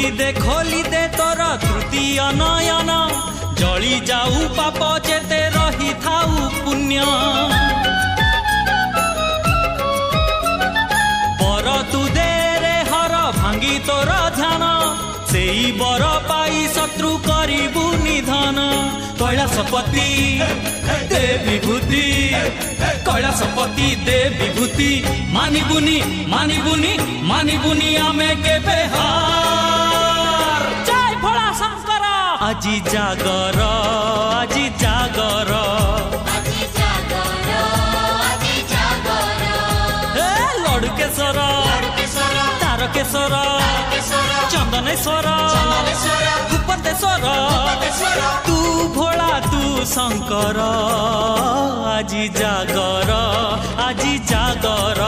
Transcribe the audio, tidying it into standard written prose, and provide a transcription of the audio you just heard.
खोली दे तोर तृतीय नयन जली जाऊ पाप जेते रही थाऊ पुण्य बर तू दे रे हर भांगी तोर ध्यान सेई बर पाई शत्रु करिबु निधन कैलासपति दे विभूति कैलासपति दे विभूति मानिबुनी मानिबुनी मानिबुनी आमे केबे हार जय भोला शंकर আজি जागर আজি जागर हे लड़केश्वर तारकेश्वर चंदनेश्वर भूपतेश्वर तू भोला तू शंकर আজি जागर আজি जागर